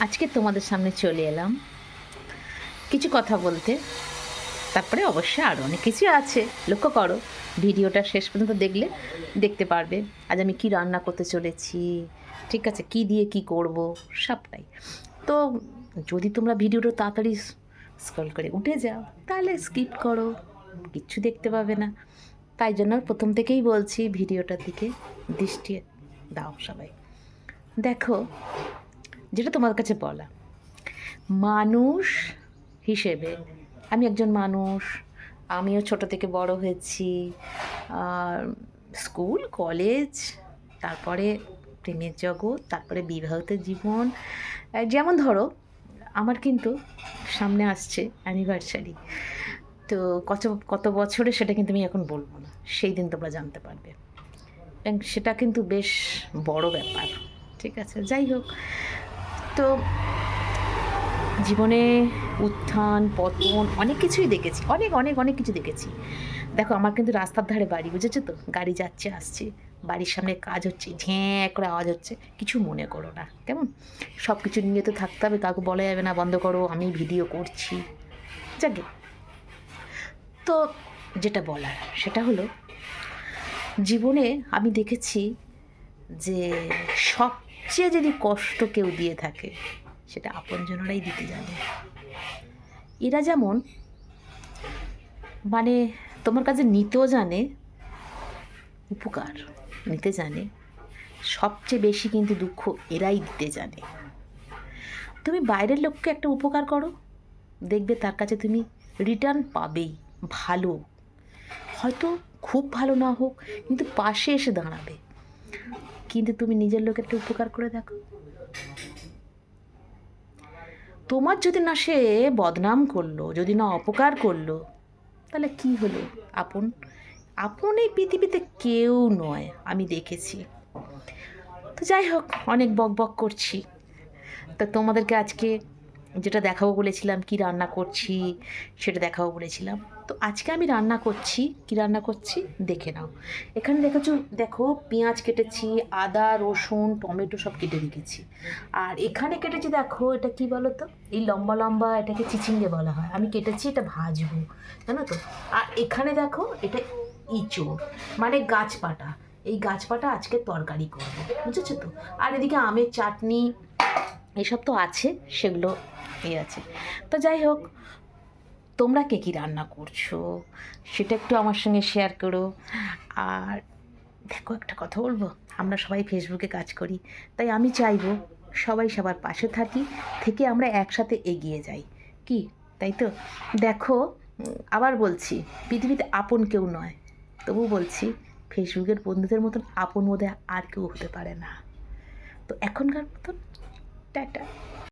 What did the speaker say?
আজকে তোমাদের সামনে চলে এলাম কিছু কথা বলতে। তারপরে অবশ্যই আরও অনেক কিছু আছে, লক্ষ্য করো, ভিডিওটা শেষ পর্যন্ত দেখলে দেখতে পারবে আজ আমি কি রান্না করতে চলেছি, ঠিক আছে, কি দিয়ে কি করব সবটাই। তো যদি তোমরা ভিডিওটা তাড়াতাড়ি স্ক্রল করে উঠে যাও তাহলে স্কিপ করো, কিচ্ছু দেখতে পাবে না। তাই জন্য প্রথম থেকেই বলছি ভিডিওটার দিকে দৃষ্টি দাও সবাই। দেখো, যেটা তোমার কাছে বলা, মানুষ হিসেবে আমি একজন মানুষ, আমিও ছোট থেকে বড় হয়েছি, আর স্কুল কলেজ, তারপরে প্রেমের জগৎ, তারপরে বিবাহিত জীবন। যেমন ধরো আমার কিন্তু সামনে আসছে অ্যানিভার্সারি, তো কত কত বছরে সেটা কিন্তু আমি এখন বলবো না, সেই দিন তোমরা জানতে পারবে, এবং সেটা কিন্তু বেশ বড় ব্যাপার, ঠিক আছে। যাই হোক, তো জীবনে উত্থান পতন অনেক কিছুই দেখেছি, অনেক অনেক অনেক কিছু দেখেছি। দেখো, আমার কিন্তু রাস্তার ধারে বাড়ি, বুঝেছো তো, গাড়ি যাচ্ছে আসছে, বাড়ির সামনে কাজ হচ্ছে, ঝ্যাঁ করে আওয়াজ হচ্ছে, কিছু মনে করো না, কেমন? সব কিছু নিয়ে তো থাকতে হবে, কাউকে বলা যাবে না বন্ধ করো আমি ভিডিও করছি, যাকে। তো যেটা বলার সেটা হলো, জীবনে আমি দেখেছি যে সবচেয়ে যদি কষ্ট কেউ দিয়ে থাকে সেটা আপনজনেরাই দিতে জানে। এরা যেমন মানে তোমার কাছে নিতেও জানে, উপকার নিতে জানে, সবচেয়ে বেশি কিন্তু দুঃখ এরাই দিতে জানে। তুমি বাইরের লোককে একটা উপকার করো, দেখবে তার কাছে তুমি রিটার্ন পাবেই, ভালো, হয়তো খুব ভালো না হোক, কিন্তু পাশে এসে দাঁড়াবে। কিন্তু তুমি নিজের লোকের একটা উপকার করে দেখো, তোমার যদি না সে বদনাম করলো, যদি না অপকার করলো, তাহলে কি হলো? আপন আপন এই পৃথিবীতে কেউ নয়, আমি দেখেছি। তো যাই হোক, অনেক বক বক করছি। তা তোমাদেরকে আজকে যেটা দেখাবো বলেছিলাম, কি রান্না করছি সেটা দেখাবো বলেছিলাম। তো আজকে আমি রান্না করছি, কি রান্না করছি দেখে নাও। এখানে দেখেছো, দেখো, পেঁয়াজ কেটেছি, আদা রসুন টমেটো সব কেটে রেখেছি। আর এখানে কেটেছি, দেখো এটা কি বলো তো, এই লম্বা লম্বা এটাকে চিচিঙ্গে বলা হয়, আমি কেটেছি, এটা ভাজবো, জানো তো। আর এখানে দেখো, এটা ইঁচড়, মানে গাছপাটা, এই গাছপাটা আজকে তরকারি করবো, বুঝেছো তো। আর এদিকে আমের চাটনি এসব তো আছে, সেগুলো আছে। তো যাই হোক, তোমরা কে কী রান্না করছো সেটা একটু আমার সঙ্গে শেয়ার করো। আর দেখো, একটা কথা বলবো, আমরা সবাই ফেসবুকে কাজ করি, তাই আমি চাইবো সবাই সবার পাশে থাকি, থেকে আমরা একসাথে এগিয়ে যাই, কি তাই তো? দেখো, আবার বলছি, পৃথিবীতে আপন কেউ নয়, তবু বলছি ফেসবুকের বন্ধুদের মতন আপন বোধহয় আর কেউ হতে পারে না। তো এখনকার মতন টাটা।